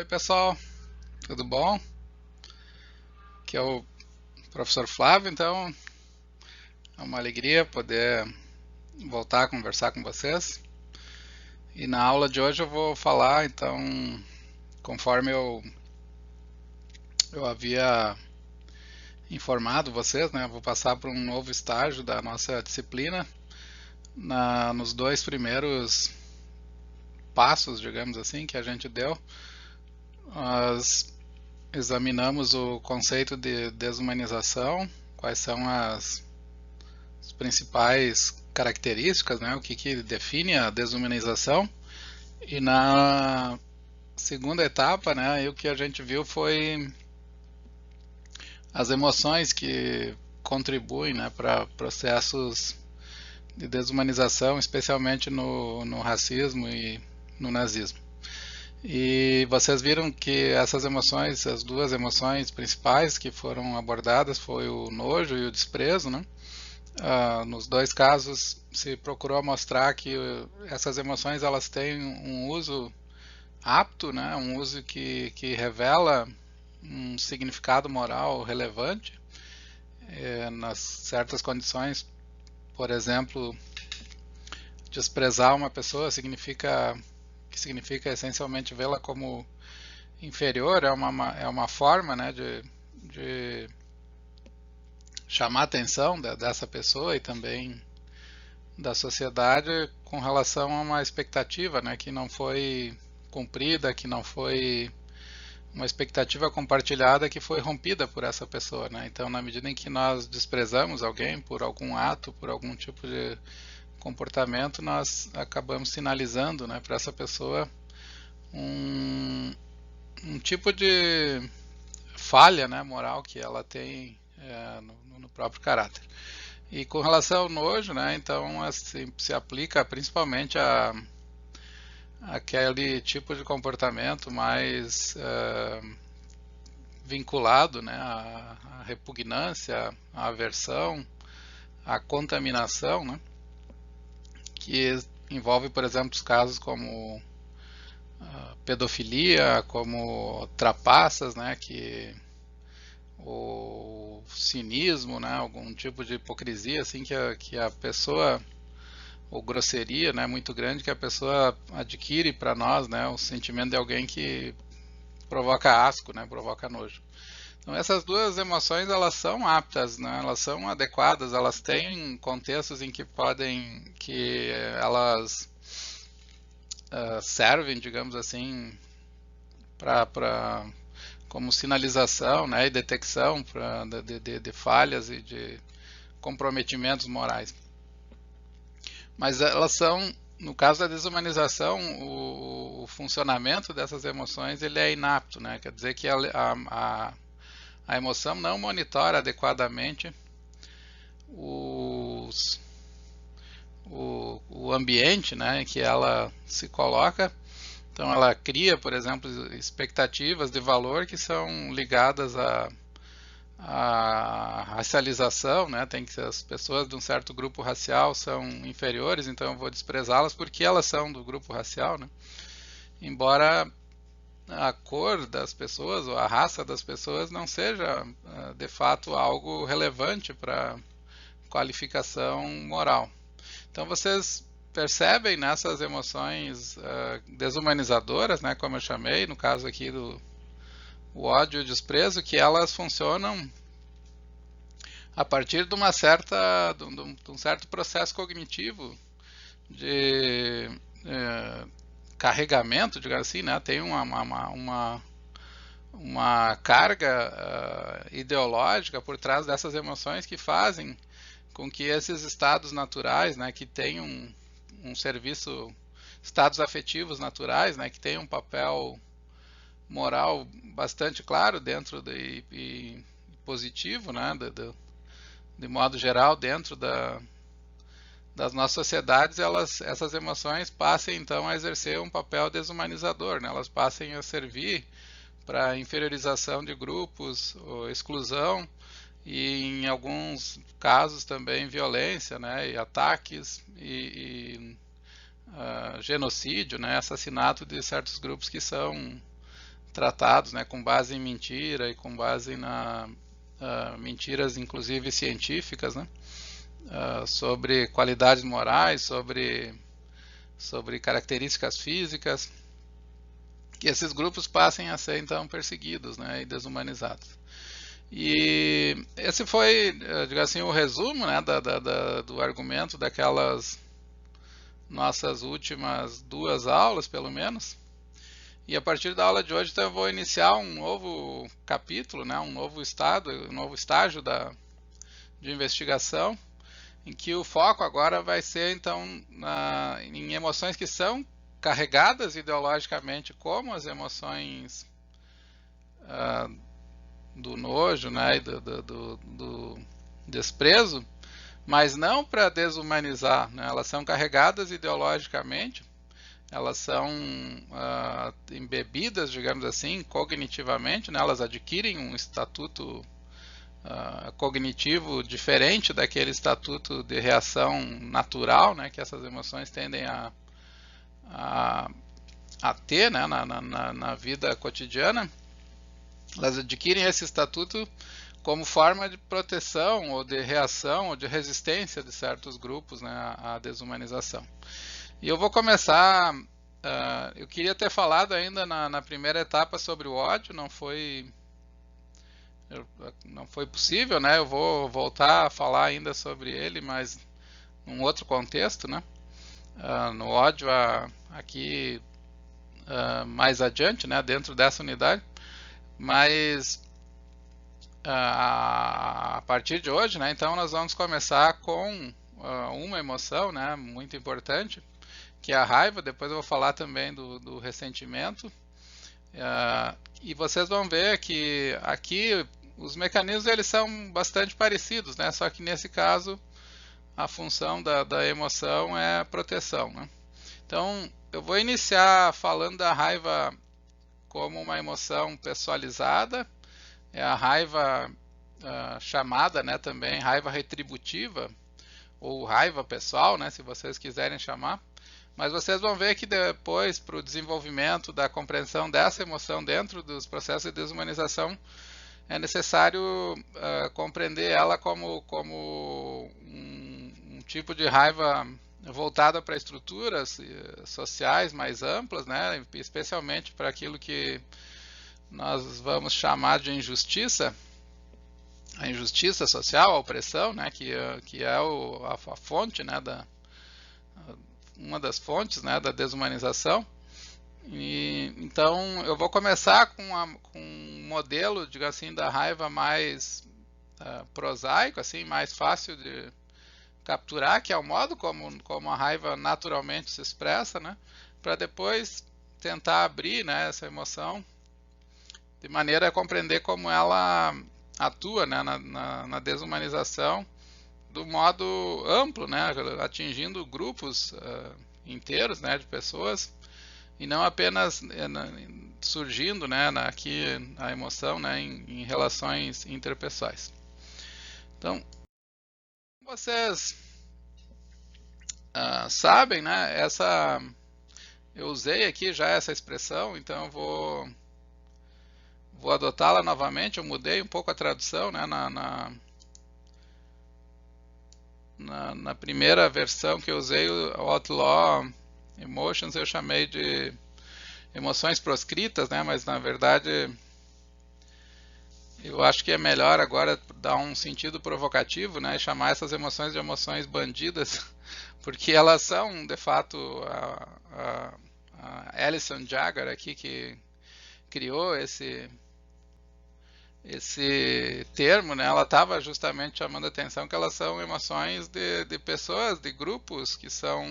Oi pessoal, tudo bom? Aqui é o professor Flávio, então é uma alegria poder voltar a conversar com vocês. E na aula de hoje eu vou falar, então, conforme eu havia informado vocês, né, eu vou passar para um novo estágio da nossa disciplina. Nos dois primeiros passos, digamos assim, que a gente deu, nós examinamos o conceito de desumanização, quais são as principais características, né, o que define a desumanização. E na segunda etapa, né, o que a gente viu foi as emoções que contribuem, né, para processos de desumanização, especialmente no racismo e no nazismo. E vocês viram que essas emoções, as duas emoções principais que foram abordadas foi o nojo e o desprezo, né? Nos dois casos se procurou mostrar que essas emoções elas têm um uso apto, né? Um uso que revela um significado moral relevante nas certas condições. Por exemplo, desprezar uma pessoa significa essencialmente vê-la como inferior, é uma forma, né, de chamar a atenção dessa pessoa e também da sociedade com relação a uma expectativa, né, que não foi cumprida, que não foi uma expectativa compartilhada que foi rompida por essa pessoa, né? Então, na medida em que nós desprezamos alguém por algum ato, por algum tipo de comportamento, nós acabamos sinalizando, né, para essa pessoa um tipo de falha, né, moral que ela tem no próprio caráter. E com relação ao nojo, né, então assim, se aplica principalmente a aquele tipo de comportamento mais vinculado, né, à repugnância, à aversão, à contaminação, né, que envolve, por exemplo, os casos como pedofilia, como trapaças, né, o cinismo, né, algum tipo de hipocrisia, assim, que a pessoa, ou grosseria, né, muito grande, que a pessoa adquire para nós, né, o sentimento de alguém que provoca asco, né, provoca nojo. Então essas duas emoções elas são aptas, né, elas são adequadas, elas têm contextos em que elas servem, digamos assim, para como sinalização, né, e detecção de falhas e de comprometimentos morais. Mas elas são, no caso da desumanização, o funcionamento dessas emoções ele é inapto, né? Quer dizer que a emoção não monitora adequadamente o ambiente, né, em que ela se coloca. Então ela cria, por exemplo, expectativas de valor que são ligadas à racialização, né? Tem que as pessoas de um certo grupo racial são inferiores, então eu vou desprezá-las porque elas são do grupo racial, né? Embora a cor das pessoas ou a raça das pessoas não seja de fato algo relevante para qualificação moral. Então vocês percebem nessas emoções desumanizadoras, né, como eu chamei, no caso aqui do o ódio e o desprezo, que elas funcionam a partir de de um certo processo cognitivo de carregamento, digamos assim, né? Tem uma carga ideológica por trás dessas emoções que fazem com que esses estados naturais, né, que têm um serviço, estados afetivos naturais, né, que têm um papel moral bastante claro dentro e positivo, né, de modo geral dentro das nossas sociedades, essas emoções passem então a exercer um papel desumanizador, né, elas passem a servir para inferiorização de grupos, ou exclusão e em alguns casos também violência, né, e ataques genocídio, né, assassinato de certos grupos que são tratados, né, com base em mentira e com base na mentiras, inclusive científicas, né, sobre qualidades morais, sobre características físicas, que esses grupos passem a ser então perseguidos, né, e desumanizados. E esse foi, digamos assim, o resumo, né, do argumento daquelas nossas últimas 2 aulas, pelo menos. E a partir da aula de hoje, então, eu vou iniciar um novo capítulo, né, um novo estágio de investigação, em que o foco agora vai ser, então, em emoções que são carregadas ideologicamente, como as emoções do nojo, né, e do desprezo, mas não para desumanizar, né, elas são carregadas ideologicamente, elas são embebidas, digamos assim, cognitivamente, né, elas adquirem um estatuto cognitivo diferente daquele estatuto de reação natural, né, que essas emoções tendem a ter, né, na vida cotidiana. Elas adquirem esse estatuto como forma de proteção ou de reação ou de resistência de certos grupos, né, à desumanização. E eu vou começar, eu queria ter falado ainda na primeira etapa sobre o ódio, não foi possível, né? Eu vou voltar a falar ainda sobre ele, mas num outro contexto, né? No ódio aqui mais adiante, né? Dentro dessa unidade, mas a partir de hoje, né? Então nós vamos começar com uma emoção, né? Muito importante, que é a raiva. Depois eu vou falar também do ressentimento. E vocês vão ver que aqui os mecanismos eles são bastante parecidos, né? Só que nesse caso a função da emoção é a proteção, né? Então eu vou iniciar falando da raiva como uma emoção pessoalizada, é a raiva chamada, né, também raiva retributiva ou raiva pessoal, né, se vocês quiserem chamar. Mas vocês vão ver que depois, para o desenvolvimento da compreensão dessa emoção dentro dos processos de desumanização, é necessário compreender ela como um tipo de raiva voltada para estruturas sociais mais amplas, né, especialmente para aquilo que nós vamos chamar de injustiça, a injustiça social, a opressão, né, que é a fonte, né, uma das fontes, né, da desumanização. E então eu vou começar com um modelo, digo assim, da raiva mais prosaico, assim, mais fácil de capturar, que é o modo como a raiva naturalmente se expressa, né, para depois tentar abrir, né, essa emoção de maneira a compreender como ela atua, né, na desumanização do modo amplo, né, atingindo grupos inteiros, né, de pessoas, e não apenas surgindo, né, aqui a emoção, né, em relações interpessoais. Então, vocês sabem, né, eu usei aqui já essa expressão, então eu vou adotá-la novamente. Eu mudei um pouco a tradução, né, na primeira versão que eu usei, o Outlaw Emotions, eu chamei de emoções proscritas, né, mas na verdade eu acho que é melhor agora dar um sentido provocativo, né, e chamar essas emoções de emoções bandidas, porque elas são, de fato, a Alison Jagger aqui que criou esse termo, né, ela estava justamente chamando a atenção que elas são emoções de pessoas, de grupos que são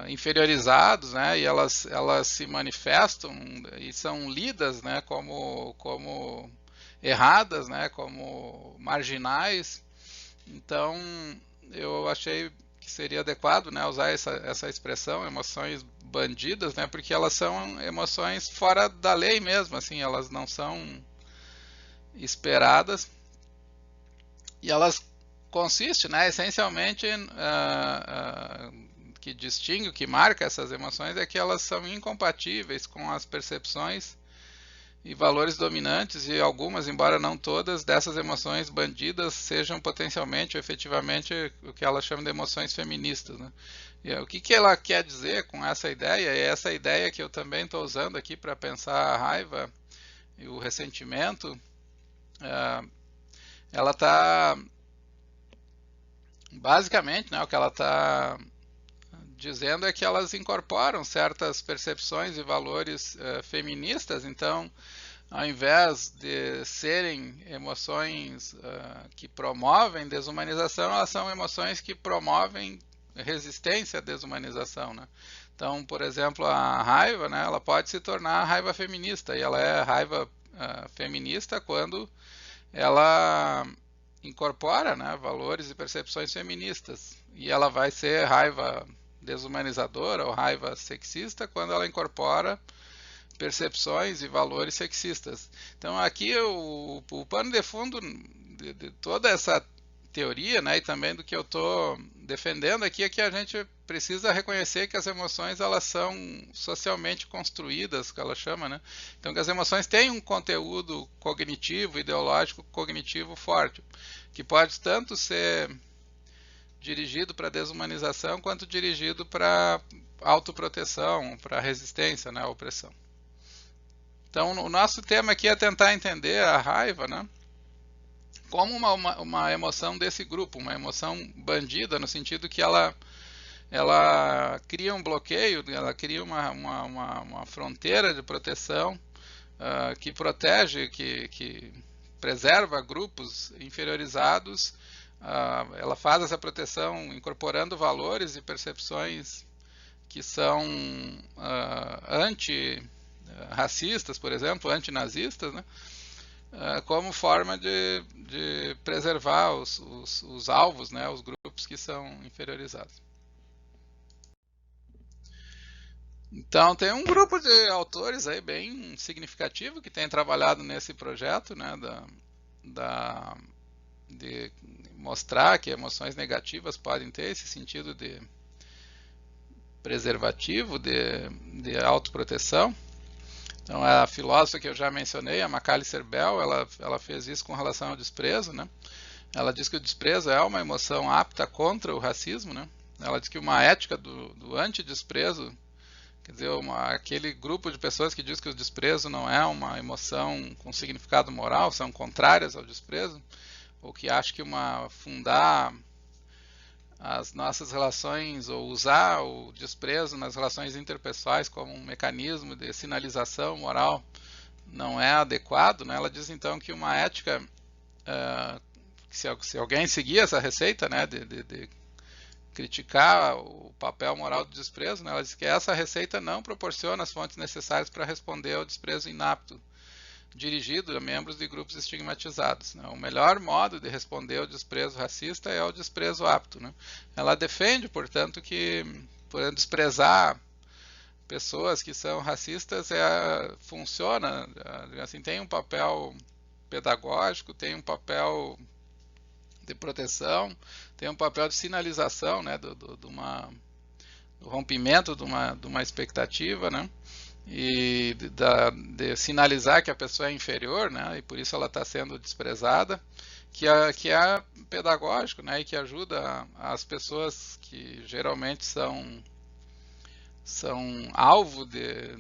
inferiorizados, né, e elas se manifestam e são lidas, né, como erradas, né, como marginais. Então eu achei que seria adequado, né, usar essa expressão, emoções bandidas, né, porque elas são emoções fora da lei mesmo, assim, elas não são esperadas, e elas consistem, né, essencialmente, que distingue, o que marca essas emoções é que elas são incompatíveis com as percepções e valores dominantes, e algumas, embora não todas, dessas emoções bandidas sejam potencialmente ou efetivamente o que ela chama de emoções feministas, né? E o que, que ela quer dizer com essa ideia? E essa ideia que eu também estou usando aqui para pensar a raiva e o ressentimento, ela está basicamente, né, o que ela está dizendo é que elas incorporam certas percepções e valores feministas. Então, ao invés de serem emoções que promovem desumanização, elas são emoções que promovem resistência à desumanização, né? Então, por exemplo, a raiva, né, ela pode se tornar raiva feminista, e ela é raiva feminista quando ela incorpora, né, valores e percepções feministas, e ela vai ser raiva desumanizadora ou raiva sexista quando ela incorpora percepções e valores sexistas. Então aqui o pano de fundo de toda essa teoria, né, e também do que eu estou defendendo aqui, é que a gente precisa reconhecer que as emoções elas são socialmente construídas, que ela chama, né? Então que as emoções têm um conteúdo cognitivo, ideológico, cognitivo forte, que pode tanto ser dirigido para desumanização quanto dirigido para autoproteção, para resistência, né, à opressão. Então, o nosso tema aqui é tentar entender a raiva, né, como uma emoção desse grupo, uma emoção bandida, no sentido que ela cria um bloqueio, ela cria uma fronteira de proteção que protege, que preserva grupos inferiorizados. Ela faz essa proteção incorporando valores e percepções que são anti-racistas, por exemplo, antinazistas, né? Como forma de preservar os alvos, né? Os grupos que são inferiorizados. Então tem um grupo de autores aí bem significativo que tem trabalhado nesse projeto, né? De mostrar que emoções negativas podem ter esse sentido de preservativo, de autoproteção. Então a filósofa que eu já mencionei, a Macalister Bell, ela fez isso com relação ao desprezo, né? Ela diz que o desprezo é uma emoção apta contra o racismo, né? Ela diz que uma ética do antidesprezo, quer dizer, aquele grupo de pessoas que diz que o desprezo não é uma emoção com significado moral, são contrárias ao desprezo, ou que acha que fundar as nossas relações ou usar o desprezo nas relações interpessoais como um mecanismo de sinalização moral não é adequado, né? Ela diz então que uma ética, se alguém seguir essa receita, né, de criticar o papel moral do desprezo, né, ela diz que essa receita não proporciona as fontes necessárias para responder ao desprezo inapto dirigido a membros de grupos estigmatizados, né? O melhor modo de responder ao desprezo racista é o desprezo apto, né? Ela defende, portanto, que por desprezar pessoas que são racistas funciona, assim, tem um papel pedagógico, tem um papel de proteção, tem um papel de sinalização, né, do rompimento de uma expectativa, né? E de sinalizar que a pessoa é inferior, né, e por isso ela está sendo desprezada, que é pedagógico, né, e que ajuda as pessoas que geralmente são alvo de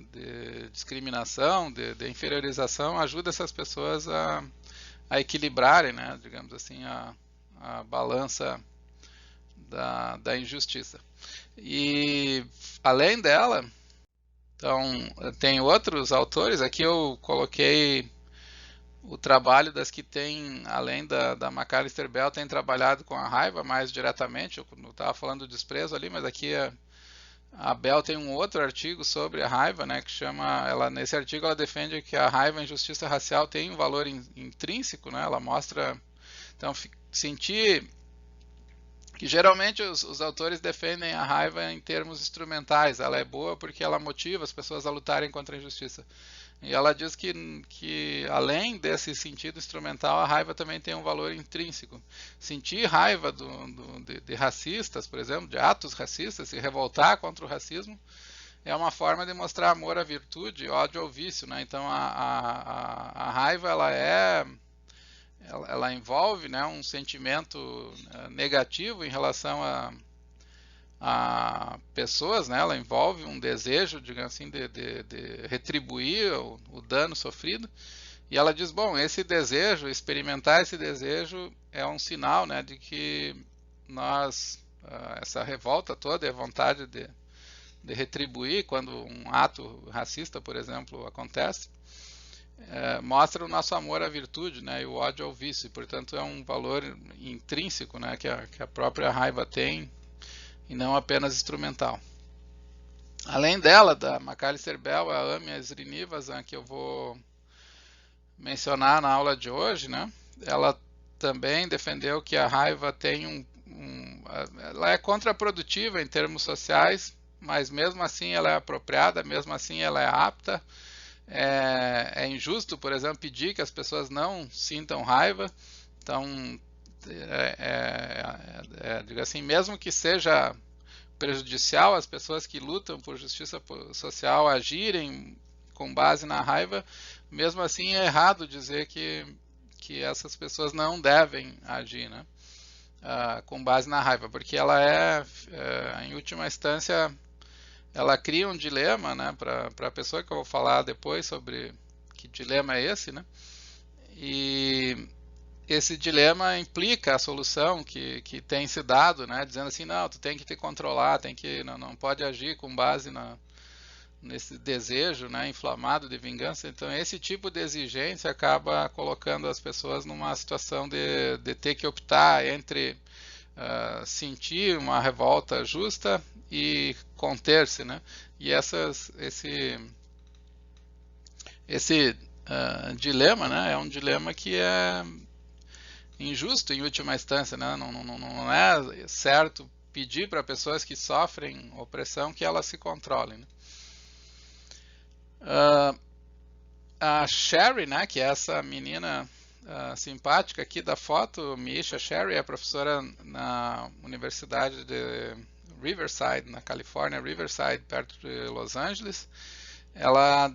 discriminação, de inferiorização, ajuda essas pessoas a equilibrarem, né, digamos assim, a balança da injustiça. E além dela, então, tem outros autores, aqui eu coloquei o trabalho das que tem, além da Macalister Bell, tem trabalhado com a raiva mais diretamente. Eu estava falando do desprezo ali, mas aqui a Bell tem um outro artigo sobre a raiva, né, que chama, nesse artigo ela defende que a raiva e a injustiça racial tem um valor intrínseco, né, ela mostra, então, sentir que geralmente os autores defendem a raiva em termos instrumentais. Ela é boa porque ela motiva as pessoas a lutarem contra a injustiça. E ela diz que além desse sentido instrumental, a raiva também tem um valor intrínseco. Sentir raiva de racistas, por exemplo, de atos racistas, se revoltar contra o racismo, é uma forma de mostrar amor à virtude, ódio ao vício, né? Então a raiva ela envolve, né, um sentimento negativo em relação a pessoas, né? Ela envolve um desejo, digamos assim, de retribuir o dano sofrido. E ela diz, bom, esse desejo, experimentar esse desejo é um sinal, né, de que essa revolta toda, a vontade de retribuir quando um ato racista, por exemplo, acontece, mostra o nosso amor à virtude, né, e o ódio ao vício. Portanto, é um valor intrínseco, né, que a própria raiva tem e não apenas instrumental. Além dela, da McAllister Bell, a Amia Srinivasan, que eu vou mencionar na aula de hoje, né, ela também defendeu que a raiva tem ela é contraprodutiva em termos sociais, mas mesmo assim ela é apropriada, mesmo assim ela é apta. É injusto, por exemplo, pedir que as pessoas não sintam raiva. Então, digo assim, mesmo que seja prejudicial às pessoas que lutam por justiça social agirem com base na raiva, mesmo assim é errado dizer que essas pessoas não devem agir, né? Com base na raiva, porque ela em última instância, ela cria um dilema, né, para a pessoa, que eu vou falar depois sobre que dilema é esse, né? E esse dilema implica a solução que tem se dado, né, dizendo assim, não, tu tem que te controlar, não pode agir com base nesse desejo, né, inflamado de vingança. Então esse tipo de exigência acaba colocando as pessoas numa situação de ter que optar entre sentir uma revolta justa e conter-se, né? E esse dilema, né, é um dilema que é injusto em última instância, né? Não é certo pedir para pessoas que sofrem opressão que elas se controlem, né? A Sherry, né, que é essa menina simpática aqui da foto, Misha Sherry, é professora na Universidade de Riverside, na Califórnia, Riverside, perto de Los Angeles. Ela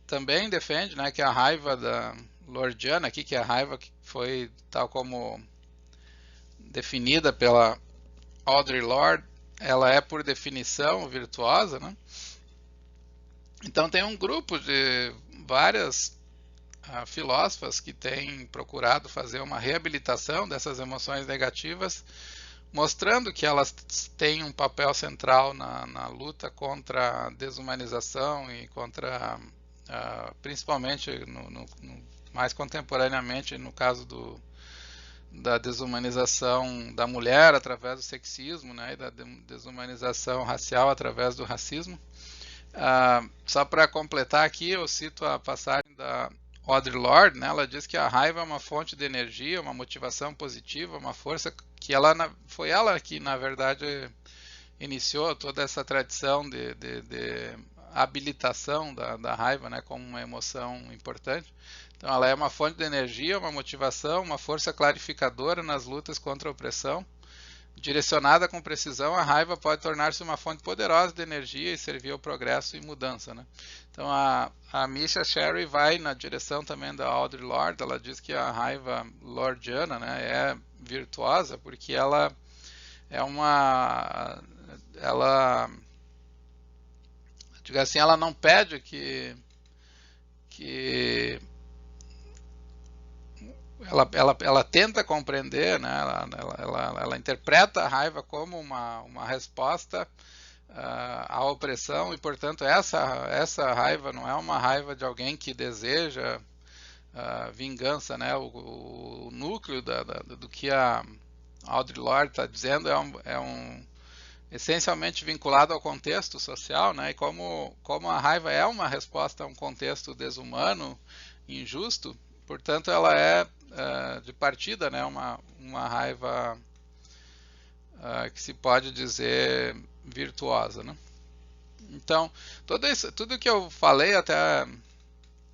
também defende, né, que a raiva da lordiana aqui, que é a raiva que foi tal como definida pela Audre Lorde, ela é por definição virtuosa, né? Então tem um grupo de várias filósofas que têm procurado fazer uma reabilitação dessas emoções negativas, mostrando que elas têm um papel central na luta contra a desumanização e contra, principalmente mais contemporaneamente, no caso da desumanização da mulher através do sexismo, né, e da desumanização racial através do racismo. Só para completar aqui, eu cito a passagem da Audre Lorde, né? Ela diz que a raiva é uma fonte de energia, uma motivação positiva, uma força que foi ela que, na verdade, iniciou toda essa tradição de habilitação da raiva, né, como uma emoção importante. Então, ela é uma fonte de energia, uma motivação, uma força clarificadora nas lutas contra a opressão. Direcionada com precisão, a raiva pode tornar-se uma fonte poderosa de energia e servir ao progresso e mudança, né? Então a Misha Sherry vai na direção também da Audre Lorde. Ela diz que a raiva lordiana, né, é virtuosa porque ela diga assim, ela não pede que ela tenta compreender, né? Ela interpreta a raiva como uma resposta à opressão, e portanto essa raiva não é uma raiva de alguém que deseja vingança, né? O núcleo do que a Audre Lorde está dizendo é essencialmente vinculado ao contexto social, né? E como a raiva é uma resposta a um contexto desumano, injusto, portanto ela é de partida, né, uma raiva que se pode dizer virtuosa, né? Então, tudo que eu falei até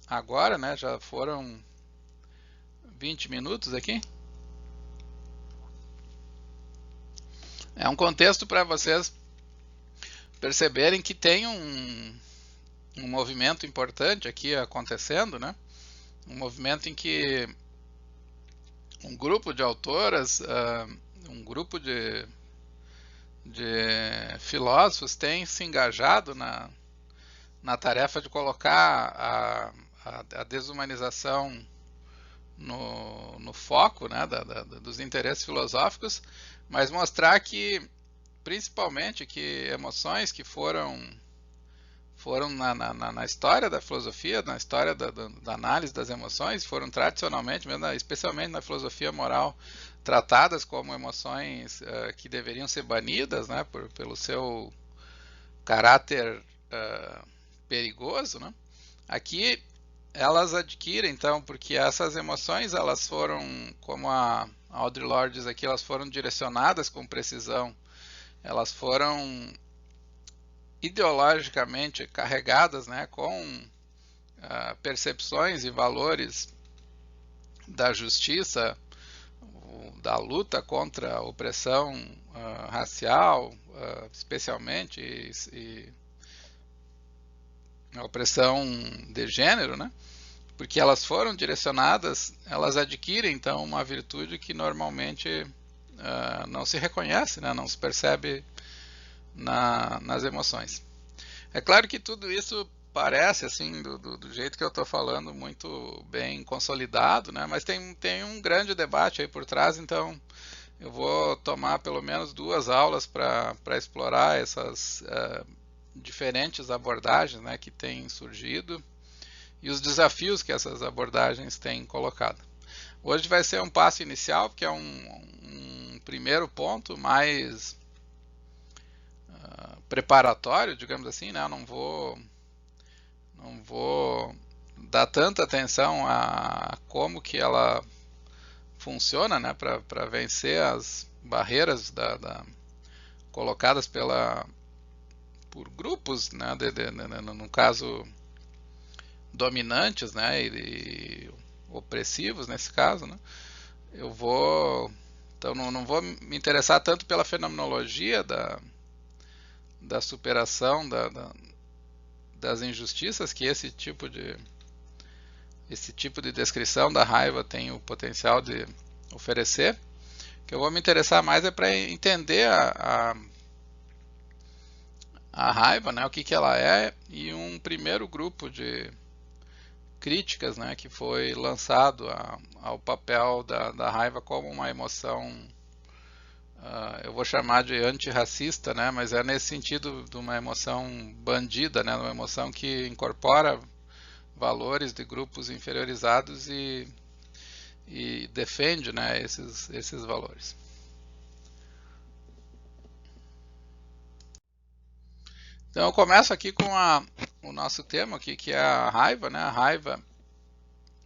agora, né, já foram 20 minutos aqui, é um contexto para vocês perceberem que tem um movimento importante aqui acontecendo, né? Um movimento em que um grupo de autoras, um grupo de filósofos tem se engajado na tarefa de colocar a desumanização no foco, né, dos interesses filosóficos, mas mostrar que, principalmente, que emoções que foram na história da filosofia, na história da análise das emoções, foram tradicionalmente, mesmo, especialmente na filosofia moral, tratadas como emoções que deveriam ser banidas, né, pelo seu caráter perigoso, né? Aqui elas adquirem, então, porque essas emoções, elas foram, como a Audre Lorde diz aqui, elas foram direcionadas com precisão, elas foram ideologicamente carregadas, né, com percepções e valores da justiça, da luta contra a opressão racial, especialmente, e a opressão de gênero, né? Porque elas foram direcionadas, elas adquirem então uma virtude que normalmente não se reconhece, né? Não se percebe nas emoções. É claro que tudo isso parece, assim, do jeito que eu estou falando, muito bem consolidado, né? Mas tem um grande debate aí por trás, então eu vou tomar pelo menos 2 aulas para explorar essas diferentes abordagens, né, que têm surgido e os desafios que essas abordagens têm colocado. Hoje vai ser um passo inicial, porque é um primeiro ponto mais preparatório, digamos assim, né? Eu não vou dar tanta atenção a como que ela funciona, né, para vencer as barreiras colocadas por grupos, né, no caso dominantes, né, e opressivos nesse caso, né. Então não vou me interessar tanto pela fenomenologia da superação das injustiças que esse tipo de descrição da raiva tem o potencial de oferecer. O que eu vou me interessar mais é para entender a raiva, né, o que ela é, e um primeiro grupo de críticas, né, que foi lançado ao papel da raiva como uma emoção, eu vou chamar de antirracista, né, mas é nesse sentido de uma emoção bandida, né, uma emoção que incorpora valores de grupos inferiorizados e defende, né, esses valores. Então eu começo aqui com o nosso tema aqui, que é a raiva, né? A raiva,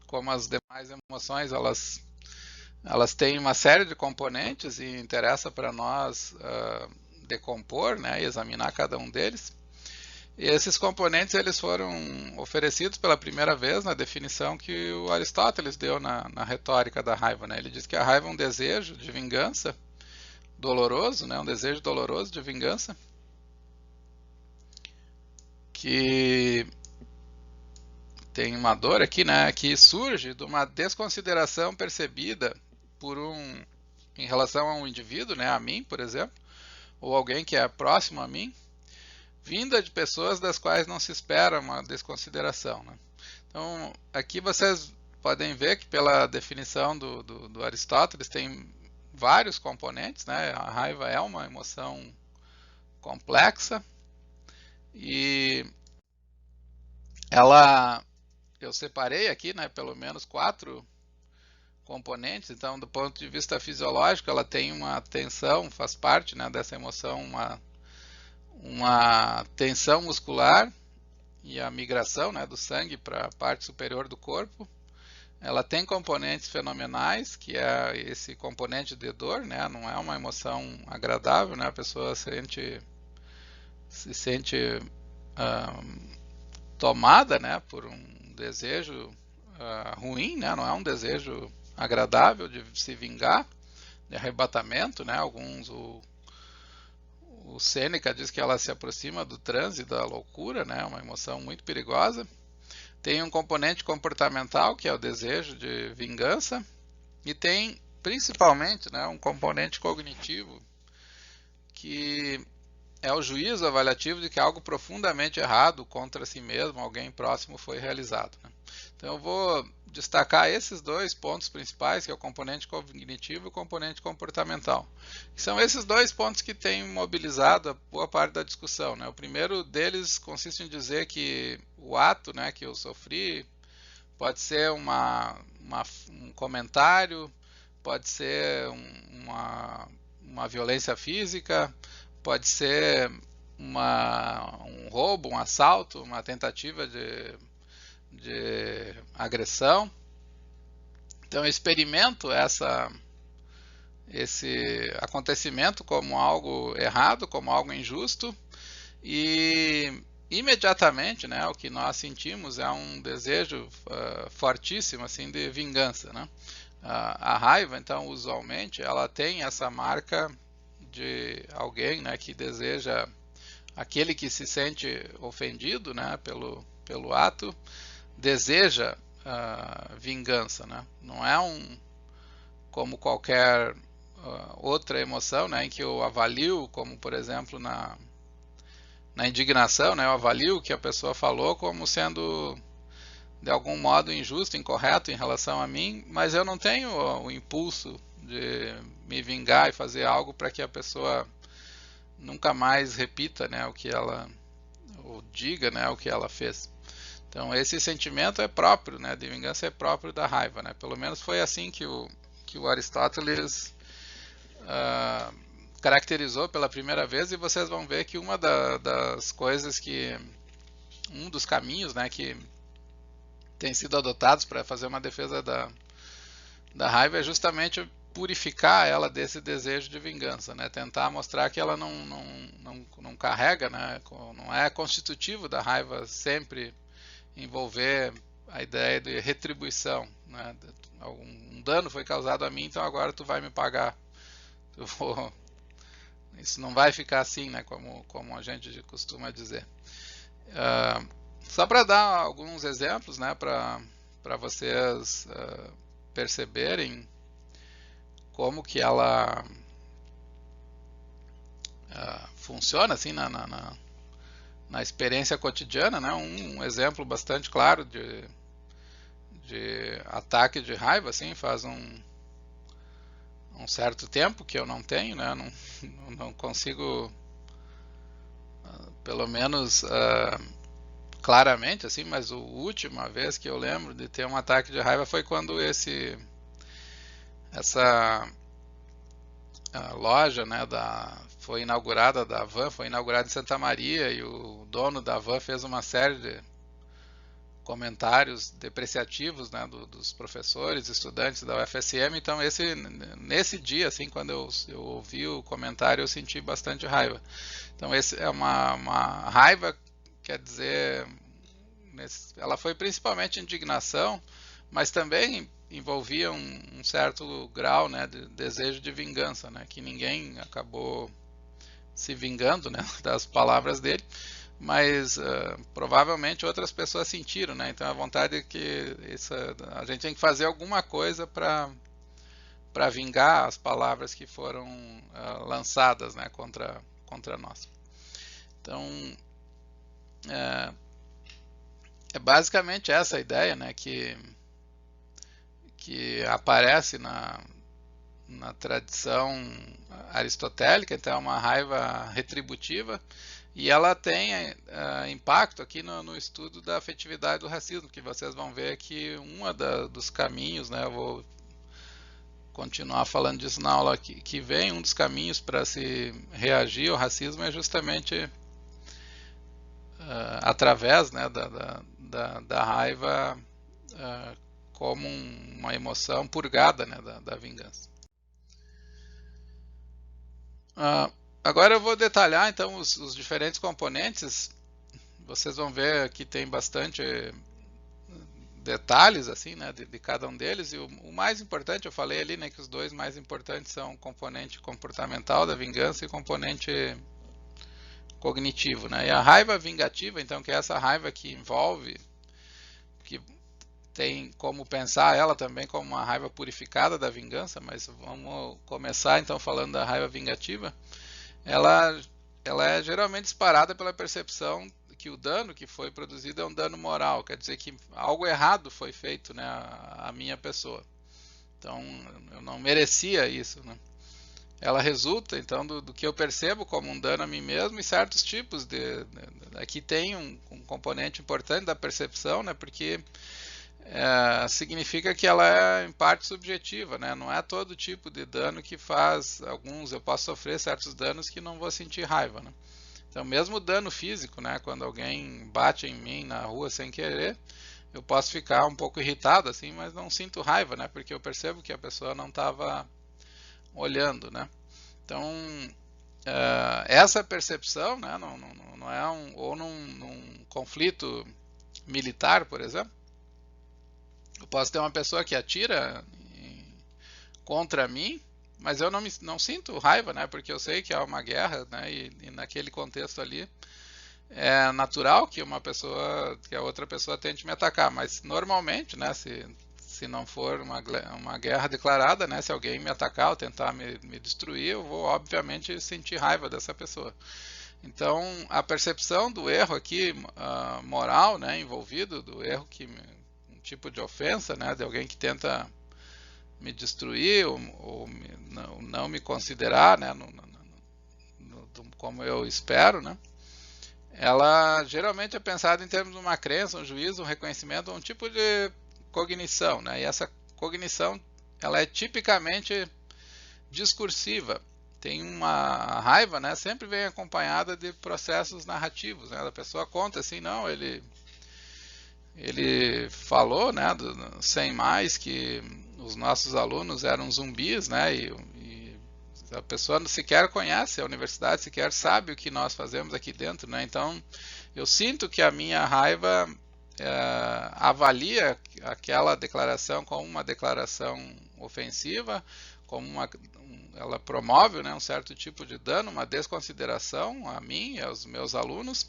como as demais emoções, elas têm uma série de componentes e interessa para nós decompor, né, e examinar cada um deles. E esses componentes eles foram oferecidos pela primeira vez na definição que o Aristóteles deu na retórica da raiva, né? Ele diz que a raiva é um desejo de vingança doloroso, né? Um desejo doloroso de vingança que tem uma dor aqui, né, que surge de uma desconsideração percebida em relação a um indivíduo, né, a mim, por exemplo, ou alguém que é próximo a mim, vinda de pessoas das quais não se espera uma desconsideração, né? Então, aqui vocês podem ver que pela definição do Aristóteles tem vários componentes, né? A raiva é uma emoção complexa e eu separei aqui, né, pelo menos 4 componentes. Então, do ponto de vista fisiológico, ela tem uma tensão, faz parte, né, dessa emoção, uma tensão muscular e a migração, né, do sangue para a parte superior do corpo. Ela tem componentes fenomenais, que é esse componente de dor, né, não é uma emoção agradável, né, a pessoa se sente tomada, né, por um desejo ruim, né, não é um desejo agradável de se vingar, de arrebatamento, né, alguns o Sêneca diz que ela se aproxima do transe e da loucura, né? Uma emoção muito perigosa. Tem um componente comportamental, que é o desejo de vingança, e tem principalmente, né, um componente cognitivo, que é o juízo avaliativo de que algo profundamente errado contra si mesmo, alguém próximo, foi realizado, né? Então eu vou destacar esses dois pontos principais, que é o componente cognitivo e o componente comportamental. Que são esses dois pontos que têm mobilizado a boa parte da discussão, né? O primeiro deles consiste em dizer que o ato, né, que eu sofri pode ser um comentário, pode ser uma violência física, pode ser um roubo, um assalto, uma tentativa de agressão. Então eu experimento esse acontecimento como algo errado, como algo injusto, e imediatamente, né, o que nós sentimos é um desejo fortíssimo assim, de vingança, né? A raiva, então, usualmente, ela tem essa marca de alguém, né, que deseja, aquele que se sente ofendido, né, pelo ato, deseja vingança, né? Não é como qualquer outra emoção, né, em que eu avalio, como por exemplo na indignação, né, eu avalio o que a pessoa falou como sendo de algum modo injusto, incorreto em relação a mim, mas eu não tenho o impulso de me vingar e fazer algo para que a pessoa nunca mais repita, né, o que ela, ou diga, né, o que ela fez. Então esse sentimento é próprio, né, de vingança, é próprio da raiva, né? Pelo menos foi assim que o Aristóteles caracterizou pela primeira vez, e vocês vão ver que uma das coisas um dos caminhos, né, que tem sido adotados para fazer uma defesa da raiva é justamente purificar ela desse desejo de vingança, né? Tentar mostrar que ela não carrega, né? Não é constitutivo da raiva sempre envolver a ideia de retribuição, né? Um dano foi causado a mim, então agora tu vai me pagar. Isso não vai ficar assim, né? Como a gente costuma dizer. Só para dar alguns exemplos, né? Para vocês perceberem como que ela funciona assim na experiência cotidiana, né? Um exemplo bastante claro de ataque de raiva, assim, faz um certo tempo que eu não tenho, né? Não consigo, pelo menos claramente, assim, mas a última vez que eu lembro de ter um ataque de raiva foi quando essa loja, né, foi inaugurada, da Van, foi inaugurada em Santa Maria, e o dono da Van fez uma série de comentários depreciativos, né, dos professores, estudantes da UFSM. Então nesse dia, assim, quando eu ouvi o comentário, eu senti bastante raiva. Então esse é uma raiva, quer dizer, ela foi principalmente indignação, mas também envolvia um certo grau, né, de desejo de vingança, né, que ninguém acabou se vingando, né, das palavras dele, mas provavelmente outras pessoas sentiram, né? Então a vontade é que a gente tem que fazer alguma coisa para vingar as palavras que foram lançadas, né, contra nós. Então é basicamente essa a ideia, né, que aparece na tradição aristotélica. Então é uma raiva retributiva, e ela tem impacto aqui no estudo da afetividade do racismo, que vocês vão ver que dos caminhos, né, eu vou continuar falando disso na aula que vem, um dos caminhos para se reagir ao racismo é justamente através, né, da raiva como uma emoção purgada, né, da vingança. Agora eu vou detalhar então os diferentes componentes. Vocês vão ver que tem bastante detalhes assim, né, de cada um deles, e o mais importante, eu falei ali, né, que os dois mais importantes são o componente comportamental da vingança e o componente cognitivo, né? E a raiva vingativa, então, que é essa raiva que envolve, que tem como pensar ela também como uma raiva purificada da vingança, mas vamos começar então falando da raiva vingativa. Ela é geralmente disparada pela percepção que o dano que foi produzido é um dano moral, quer dizer que algo errado foi feito, né, à minha pessoa. Então eu não merecia isso, né? Ela resulta então do que eu percebo como um dano a mim mesmo e certos tipos aqui tem um componente importante da percepção, né, porque significa que ela é em parte subjetiva, né? Não é todo tipo de dano que faz. Eu posso sofrer certos danos que não vou sentir raiva, né? Então mesmo o dano físico, né? Quando alguém bate em mim na rua sem querer, eu posso ficar um pouco irritado assim, mas não sinto raiva, né? Porque eu percebo que a pessoa não estava olhando, né? Então essa percepção, né? Não é ou num conflito militar, por exemplo, eu posso ter uma pessoa que atira contra mim, mas eu não sinto raiva, né? Porque eu sei que há uma guerra, né? E naquele contexto ali é natural que que a outra pessoa tente me atacar, mas normalmente, né? Se não for uma guerra declarada, né? Se alguém me atacar ou tentar me destruir, eu vou obviamente sentir raiva dessa pessoa. Então, a percepção do erro aqui moral, né? Envolvido do erro tipo de ofensa, né, de alguém que tenta me destruir ou não me considerar, né, como eu espero, né, ela geralmente é pensada em termos de uma crença, um juízo, um reconhecimento, um tipo de cognição, né, e essa cognição ela é tipicamente discursiva. Tem uma raiva, né, sempre vem acompanhada de processos narrativos, né, a pessoa conta assim, não, ele falou, né, sem mais, que os nossos alunos eram zumbis, né, e a pessoa não sequer conhece a universidade, sequer sabe o que nós fazemos aqui dentro, né, então eu sinto que a minha raiva avalia aquela declaração como uma declaração ofensiva, ela promove, né, um certo tipo de dano, uma desconsideração a mim e aos meus alunos,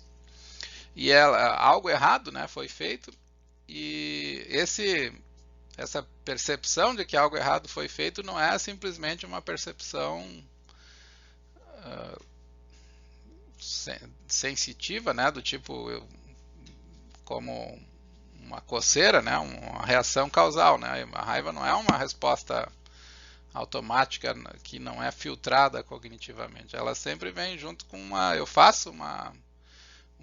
e algo errado, né, foi feito, e essa percepção de que algo errado foi feito não é simplesmente uma percepção sensitiva, né, do tipo como uma coceira, né, uma reação causal, né, a raiva não é uma resposta automática que não é filtrada cognitivamente, ela sempre vem junto com eu faço uma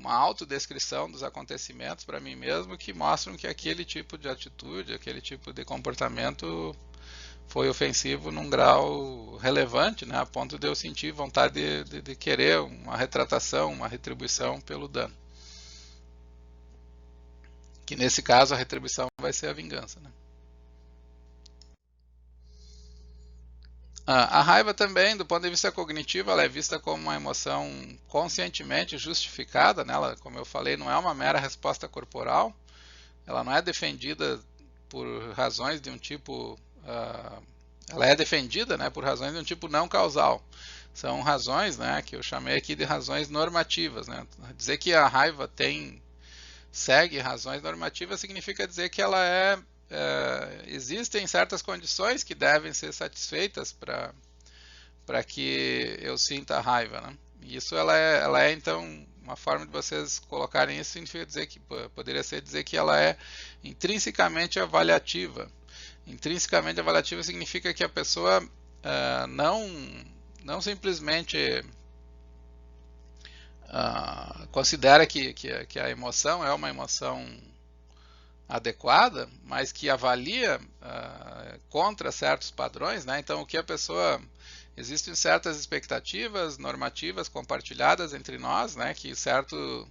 autodescrição dos acontecimentos para mim mesmo que mostram que aquele tipo de atitude, aquele tipo de comportamento foi ofensivo num grau relevante, né, a ponto de eu sentir vontade de querer uma retratação, uma retribuição pelo dano. Que nesse caso a retribuição vai ser a vingança, né? A raiva também, do ponto de vista cognitivo, ela é vista como uma emoção conscientemente justificada, né? Ela, como eu falei, não é uma mera resposta corporal, ela não é defendida por razões de um tipo, ela é defendida, né, por razões de um tipo não causal. São razões, né, que eu chamei aqui de razões normativas, né? Dizer que a raiva segue razões normativas significa dizer que ela existem certas condições que devem ser satisfeitas para que eu sinta a raiva, né? E isso ela é então uma forma de vocês colocarem isso significa dizer que poderia ser dizer que ela é intrinsecamente avaliativa. Intrinsecamente avaliativa significa que a pessoa não simplesmente considera que a emoção é uma emoção adequada, mas que avalia contra certos padrões, né? Então, o que a pessoa existem certas expectativas normativas compartilhadas entre nós, né? Que certas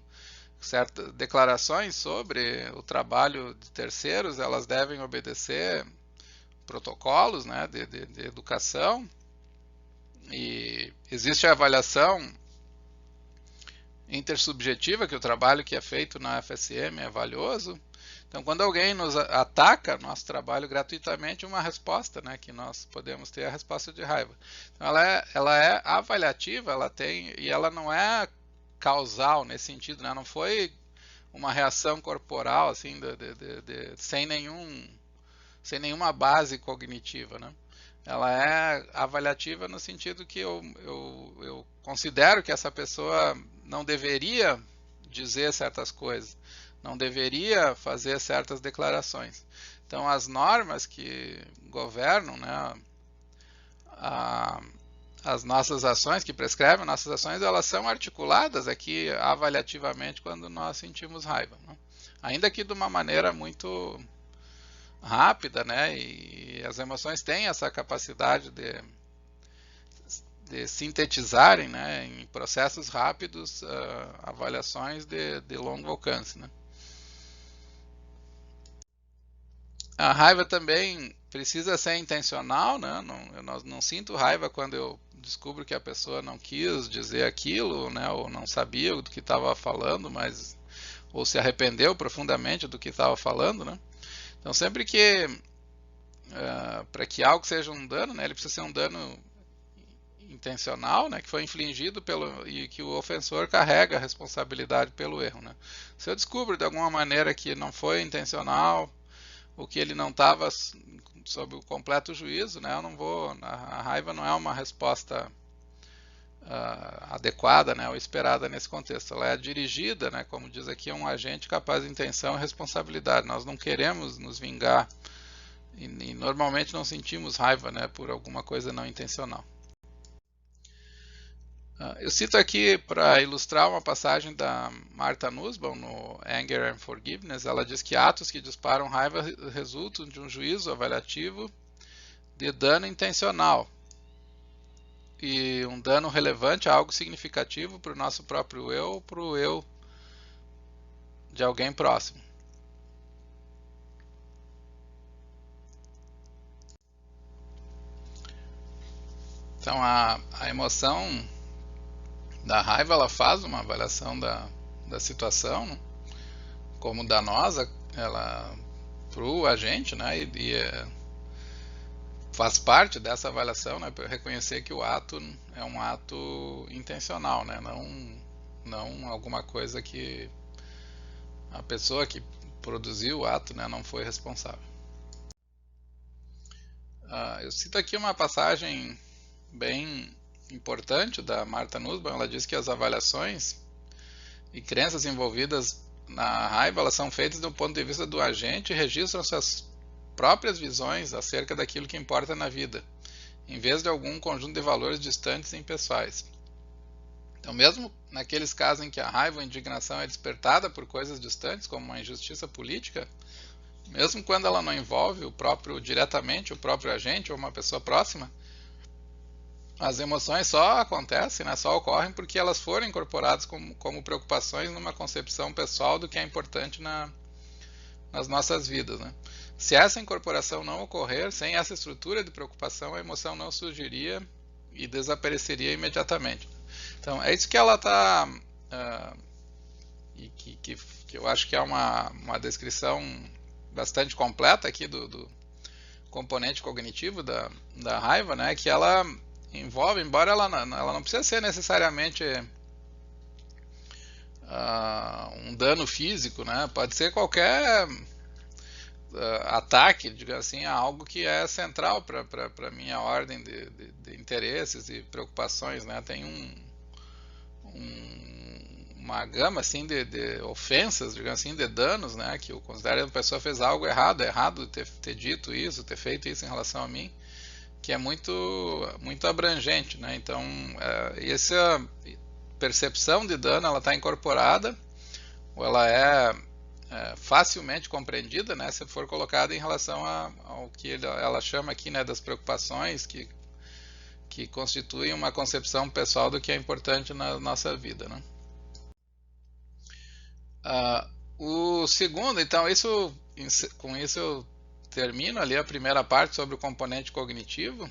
declarações sobre o trabalho de terceiros, elas devem obedecer protocolos, né? De educação, e existe a avaliação intersubjetiva, que o trabalho que é feito na FSM é valioso. Então, quando alguém nos ataca nosso trabalho gratuitamente, uma resposta, né, que nós podemos ter é a resposta de raiva. Então, ela é avaliativa, ela tem, e ela não é causal nesse sentido, né? Não foi uma reação corporal assim sem nenhuma base cognitiva, né? Ela é avaliativa no sentido que eu considero que essa pessoa não deveria dizer certas coisas, não deveria fazer certas declarações. Então, as normas que governam, né, as nossas ações, que prescrevem nossas ações, elas são articuladas aqui avaliativamente quando nós sentimos raiva, né? Ainda que de uma maneira muito rápida, né? E as emoções têm essa capacidade de sintetizarem, né, em processos rápidos, avaliações de longo alcance, né? A raiva também precisa ser intencional, né? Eu não sinto raiva quando eu descubro que a pessoa não quis dizer aquilo, né? Ou não sabia do que estava falando, ou se arrependeu profundamente do que estava falando, né? Então, sempre que para que algo seja um dano, né, ele precisa ser um dano intencional, né, que foi infligido e que o ofensor carrega a responsabilidade pelo erro, né? Se eu descubro de alguma maneira que não foi intencional, ou que ele não estava sob o completo juízo, né, eu não vou. A raiva não é uma resposta adequada, né, ou esperada nesse contexto. Ela é dirigida, né, como diz aqui, a um agente capaz de intenção e responsabilidade. Nós não queremos nos vingar e normalmente não sentimos raiva, né, por alguma coisa não intencional. Eu cito aqui para ilustrar uma passagem da Martha Nussbaum no Anger and Forgiveness. Ela diz que atos que disparam raiva resultam de um juízo avaliativo de dano intencional e um dano relevante a algo significativo para o nosso próprio eu ou para o eu de alguém próximo. Então a emoção da raiva, ela faz uma avaliação da situação, né, como danosa, ela para o agente, né, faz parte dessa avaliação, né, para reconhecer que o ato é um ato intencional, né, não alguma coisa que a pessoa que produziu o ato, né, não foi responsável. Eu cito aqui uma passagem bem importante da Martha Nussbaum. Ela diz que as avaliações e crenças envolvidas na raiva, elas são feitas do ponto de vista do agente e registram suas próprias visões acerca daquilo que importa na vida, em vez de algum conjunto de valores distantes e impessoais. Então, mesmo naqueles casos em que a raiva ou a indignação é despertada por coisas distantes, como uma injustiça política, mesmo quando ela não envolve diretamente o próprio agente ou uma pessoa próxima, as emoções só acontecem, né, só ocorrem porque elas foram incorporadas como preocupações numa concepção pessoal do que é importante nas nossas vidas, né? Se essa incorporação não ocorrer, sem essa estrutura de preocupação, a emoção não surgiria e desapareceria imediatamente. Então, é isso que ela está... e que eu acho que é uma descrição bastante completa aqui do componente cognitivo da raiva, né? Que ela envolve, embora ela não precisa ser necessariamente um dano físico, né? Pode ser qualquer ataque, digamos assim, a algo que é central para a minha ordem de interesses e preocupações, né? Tem uma gama assim de ofensas, digamos assim, de danos, né? Que eu considero que a pessoa fez algo errado, é errado ter dito isso, ter feito isso em relação a mim, que é muito abrangente, né? Então, essa percepção de dano, ela está incorporada, ou ela é facilmente compreendida, né, se for colocada em relação ao que ela chama aqui, né, das preocupações que constituem uma concepção pessoal do que é importante na nossa vida, né? O segundo, então, com isso eu termino ali a primeira parte sobre o componente cognitivo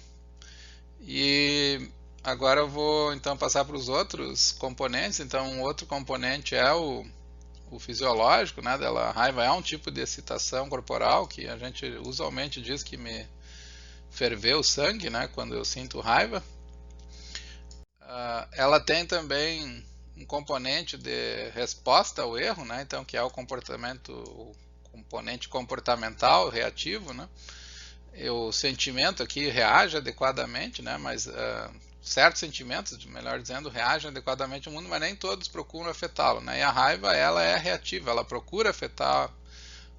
e agora eu vou então passar para os outros componentes. Então, um outro componente é o fisiológico, né? A raiva é um tipo de excitação corporal que a gente usualmente diz que me ferveu o sangue, né? Quando eu sinto raiva. Ela tem também um componente de resposta ao erro, né? Então, que é o componente comportamental reativo, né? O sentimento aqui reage adequadamente, né? Mas certos sentimentos, melhor dizendo, reagem adequadamente ao mundo, mas nem todos procuram afetá-lo, né? E a raiva, ela é reativa, ela procura afetar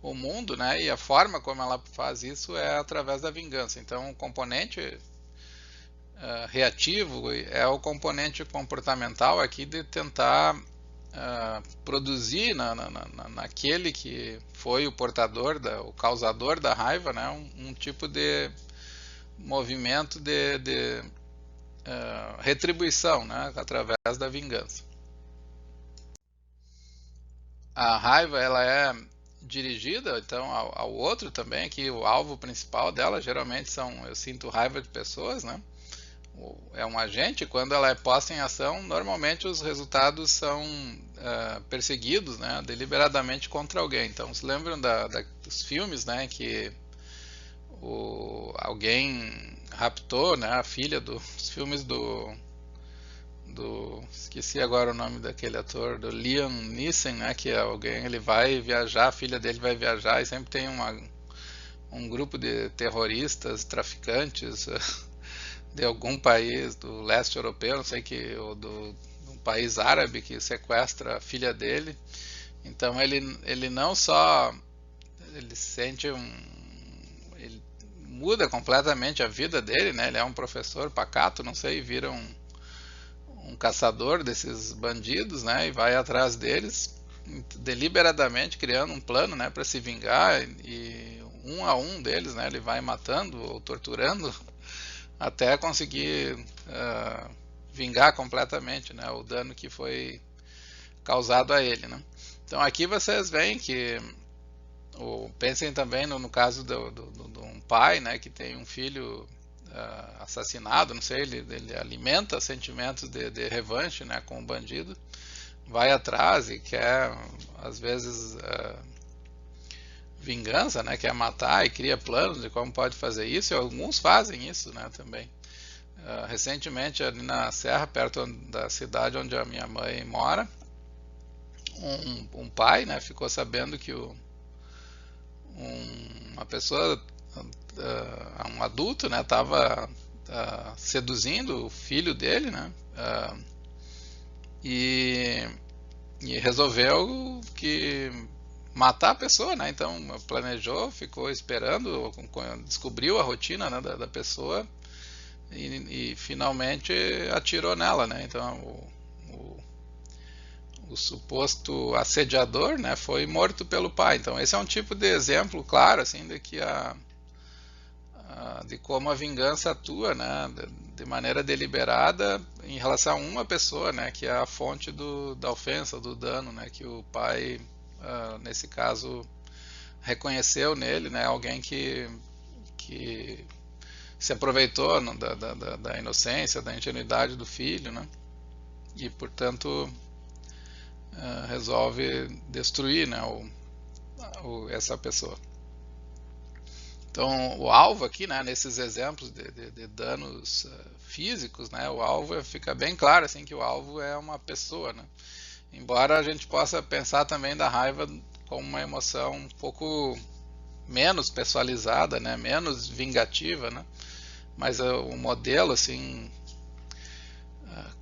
o mundo, né? E a forma como ela faz isso é através da vingança. Então, o componente reativo é o componente comportamental aqui de tentar produzir naquele que foi o portador, o causador da raiva, né, um tipo de movimento de retribuição, né, através da vingança. A raiva, ela é dirigida então ao outro também, que o alvo principal dela geralmente eu sinto raiva de pessoas, né? É um agente. Quando ela é posta em ação, normalmente os resultados são perseguidos, né, deliberadamente contra alguém. Então, se lembram dos filmes, né, que alguém raptou, né, a filha dos filmes esqueci agora o nome daquele ator, do Liam Neeson, né, que ele vai viajar, a filha dele vai viajar e sempre tem um grupo de terroristas, traficantes de algum país do leste europeu, não sei ou um país árabe que sequestra a filha dele. Então ele não só ele sente ele muda completamente a vida dele, né? Ele é um professor pacato, não sei, vira um caçador desses bandidos, né? E vai atrás deles deliberadamente criando um plano, né, para se vingar, e um a um deles, né, ele vai matando ou torturando até conseguir vingar completamente, né, o dano que foi causado a ele, né? Então aqui vocês veem que pensem também no caso de um pai, né, que tem um filho assassinado, não sei, ele alimenta sentimentos de revanche, né, com o bandido, vai atrás e quer às vezes vingança, né, quer matar e cria planos de como pode fazer isso, e alguns fazem isso, né, também. Recentemente, ali na Serra, perto da cidade onde a minha mãe mora, um pai, né, ficou sabendo que uma pessoa, um adulto, né, estava seduzindo o filho dele, né, e resolveu que matar a pessoa, né? Então planejou, ficou esperando, descobriu a rotina, né, da pessoa e finalmente atirou nela, né? Então o suposto assediador, né, foi morto pelo pai. Então esse é um tipo de exemplo claro, assim, de que de como a vingança atua, né, de maneira deliberada em relação a uma pessoa, né, que é a fonte da ofensa, do dano, né, que o pai, nesse caso, reconheceu nele, né, alguém que se aproveitou da inocência, da ingenuidade do filho, né, e portanto resolve destruir, né, essa pessoa. Então, o alvo aqui, né, nesses exemplos de danos físicos, né, o alvo fica bem claro, assim, que o alvo é uma pessoa, né? Embora a gente possa pensar também da raiva como uma emoção um pouco menos pessoalizada, né, menos vingativa, né? Mas o modelo, assim,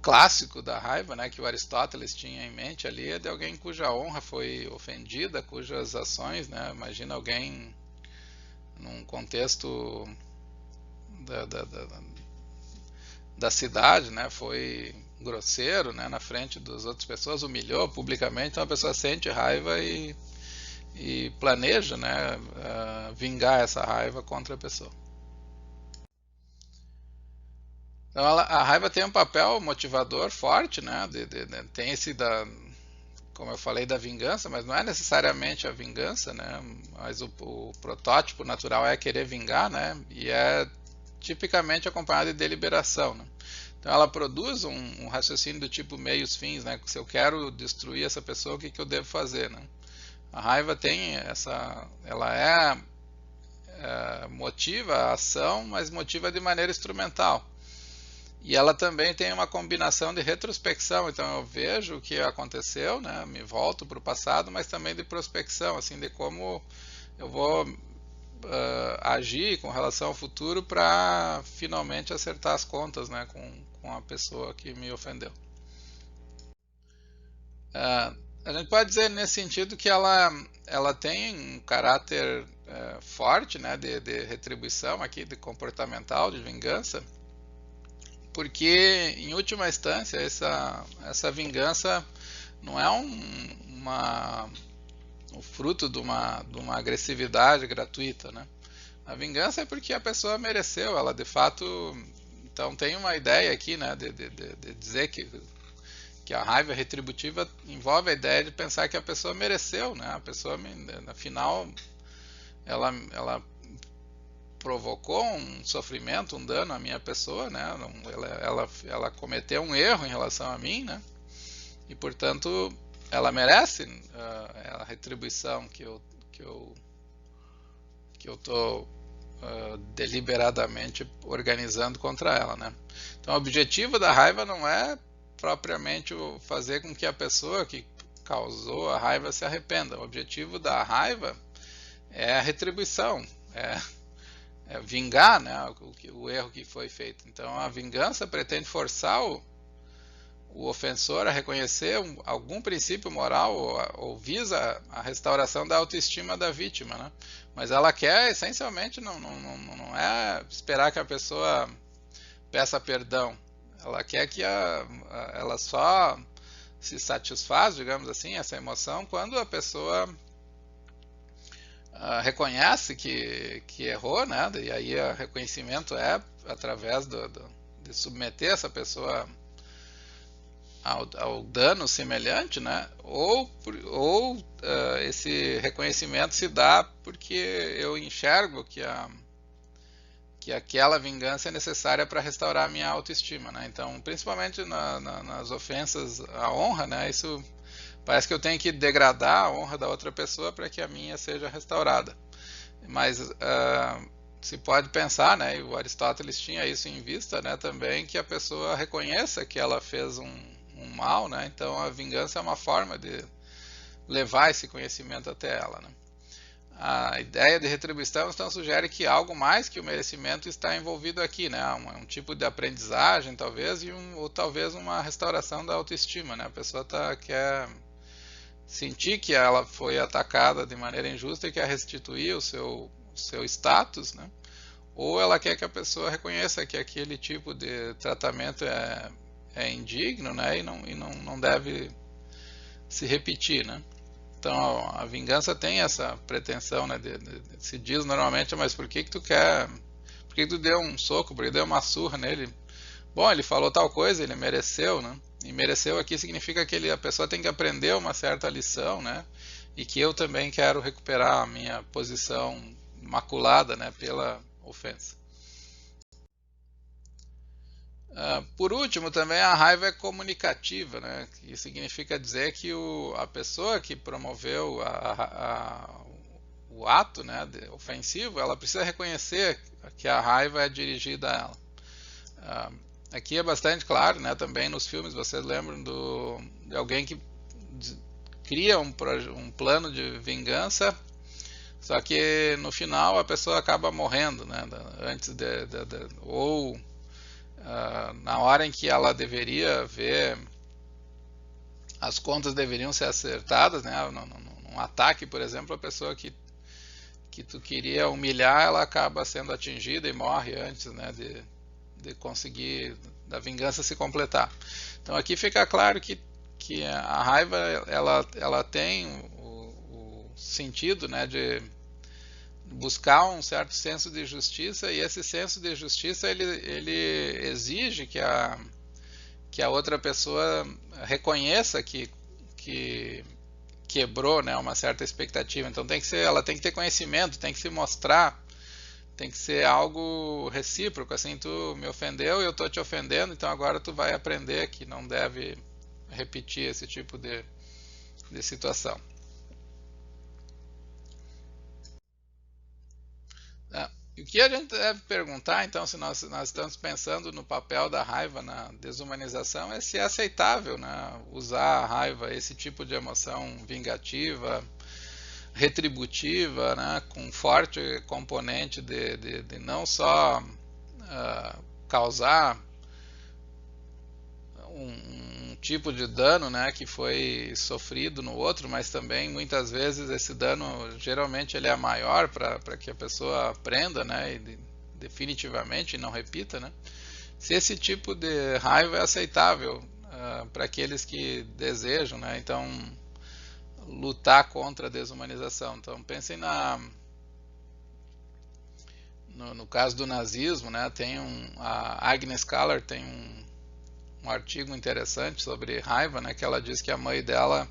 clássico da raiva, né, que o Aristóteles tinha em mente ali, é de alguém cuja honra foi ofendida, cujas ações, né, imagina alguém num contexto da cidade, né, foi grosseiro, né, na frente das outras pessoas, humilhou publicamente, então a pessoa sente raiva e planeja, né, vingar essa raiva contra a pessoa. Então a raiva tem um papel motivador forte, né, tem como eu falei, da vingança, mas não é necessariamente a vingança, né? Mas o protótipo natural é querer vingar, né? E é tipicamente acompanhado de deliberação, né? Então ela produz um raciocínio do tipo meios-fins, né? Se eu quero destruir essa pessoa, o que eu devo fazer, né? A raiva tem ela motiva a ação, mas motiva de maneira instrumental. E ela também tem uma combinação de retrospecção, então eu vejo o que aconteceu, né, me volto para o passado, mas também de prospecção, assim, de como eu vou agir com relação ao futuro para finalmente acertar as contas, né, com a pessoa que me ofendeu. A gente pode dizer nesse sentido que ela tem um caráter forte, né, de retribuição aqui, de comportamental, de vingança, porque em última instância essa vingança não é o fruto de uma agressividade gratuita, né? A vingança é porque a pessoa mereceu, ela de fato. Então tem uma ideia aqui, né, de dizer que a raiva retributiva envolve a ideia de pensar que a pessoa mereceu, né? A pessoa, afinal, ela provocou um sofrimento, um dano à minha pessoa, né? Ela cometeu um erro em relação a mim, né? E portanto ela merece a retribuição que eu estou deliberadamente organizando contra ela, né? Então o objetivo da raiva não é propriamente fazer com que a pessoa que causou a raiva se arrependa. O objetivo da raiva é a retribuição, é vingar, né, o erro que foi feito. Então a vingança pretende forçar o ofensor a reconhecer algum princípio moral ou visa a restauração da autoestima da vítima, né? Mas ela quer, essencialmente, não é esperar que a pessoa peça perdão. Ela quer que ela só se satisfaz, digamos assim, essa emoção, quando a pessoa reconhece que errou, né? E aí o reconhecimento é através de submeter essa pessoa ao dano semelhante, né? Ou esse reconhecimento se dá porque eu enxergo que aquela vingança é necessária para restaurar a minha autoestima, né? Então, principalmente nas ofensas à honra, né? Isso parece que eu tenho que degradar a honra da outra pessoa para que a minha seja restaurada. Mas se pode pensar, né? E o Aristóteles tinha isso em vista, né? Também que a pessoa reconheça que ela fez um mal, né? Então a vingança é uma forma de levar esse conhecimento até ela, né? A ideia de retribuição então sugere que algo mais que o merecimento está envolvido aqui, né? Um tipo de aprendizagem talvez ou talvez uma restauração da autoestima, né? A pessoa quer sentir que ela foi atacada de maneira injusta e quer restituir o seu status, né? Ou ela quer que a pessoa reconheça que aquele tipo de tratamento é indigno, né? E não deve se repetir, né? Então a vingança tem essa pretensão, né? Se diz normalmente, mas por que tu quer? Por que tu deu um soco? Por que deu uma surra nele? Bom, ele falou tal coisa, ele mereceu, né? E mereceu aqui significa que a pessoa tem que aprender uma certa lição, né? E que eu também quero recuperar a minha posição maculada, né? Pela ofensa. Por último, também a raiva é comunicativa, né? Que significa dizer que a pessoa que promoveu o ato, né, ofensivo, ela precisa reconhecer que a raiva é dirigida a ela. Aqui é bastante claro, né? Também nos filmes vocês lembram de alguém que cria um plano de vingança, só que no final a pessoa acaba morrendo, né? Antes ou na hora em que ela deveria ver, as contas deveriam ser acertadas, né? Num ataque, por exemplo, a pessoa que tu queria humilhar, ela acaba sendo atingida e morre antes, né, de conseguir da vingança se completar. Então aqui fica claro que a raiva ela tem o sentido, né, de buscar um certo senso de justiça, e esse senso de justiça ele exige que a outra pessoa reconheça que quebrou, né, uma certa expectativa. Então ela tem que ter conhecimento, tem que se mostrar, tem que ser algo recíproco, assim, tu me ofendeu e eu estou te ofendendo, então agora tu vai aprender que não deve repetir esse tipo de situação. E o que a gente deve perguntar, então, se nós estamos pensando no papel da raiva na desumanização, é se é aceitável, né, usar a raiva, esse tipo de emoção vingativa, retributiva, né, com forte componente de não só causar um tipo de dano, né, que foi sofrido no outro, mas também muitas vezes esse dano geralmente ele é maior para que a pessoa aprenda, né, e definitivamente não repita, né. Se esse tipo de raiva é aceitável para aqueles que desejam, né, então lutar contra a desumanização. Então pensem no caso do nazismo, né, tem a Agnes Kaller tem um artigo interessante sobre raiva, né, que ela diz que a mãe dela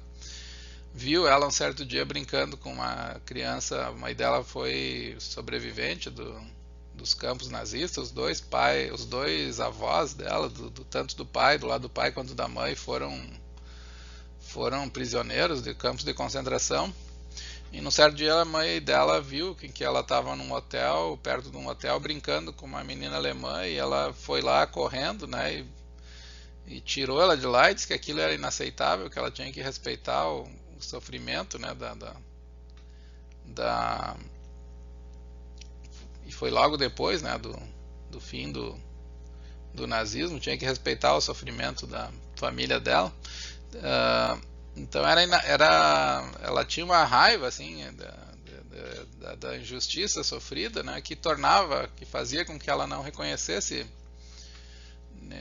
viu ela um certo dia brincando com uma criança. A mãe dela foi sobrevivente dos campos nazistas. Os dois avós dela, tanto do pai, do lado do pai quanto da mãe, foram prisioneiros de campos de concentração. E num certo dia a mãe dela viu que ela estava num hotel, perto de um hotel, brincando com uma menina alemã, e ela foi lá correndo, né, e tirou ela de lá e disse que aquilo era inaceitável, que ela tinha que respeitar o sofrimento, né, e foi logo depois, né, do fim do nazismo, tinha que respeitar o sofrimento da família dela. Então ela tinha uma raiva assim da injustiça sofrida, né, que fazia com que ela não reconhecesse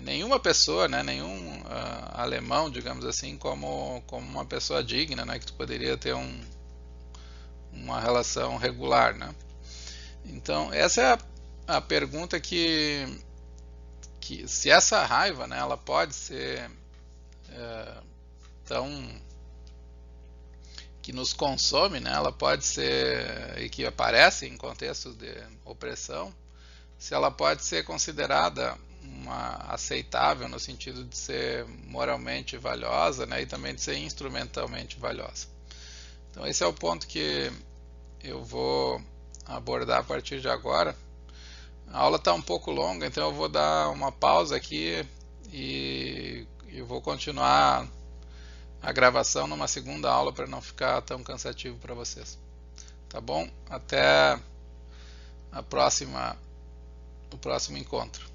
nenhuma pessoa, né, nenhum alemão, digamos assim, como uma pessoa digna, né, que tu poderia ter uma relação regular, né. Então essa é a pergunta que se essa raiva, né, ela pode ser tão que nos consome, né, ela pode ser e que aparece em contextos de opressão, se ela pode ser considerada uma aceitável no sentido de ser moralmente valiosa, né, e também de ser instrumentalmente valiosa. Então esse é o ponto que eu vou abordar a partir de agora. A aula está um pouco longa, então eu vou dar uma pausa aqui e eu vou continuar a gravação numa segunda aula para não ficar tão cansativo para vocês. Tá bom? Até o próximo encontro.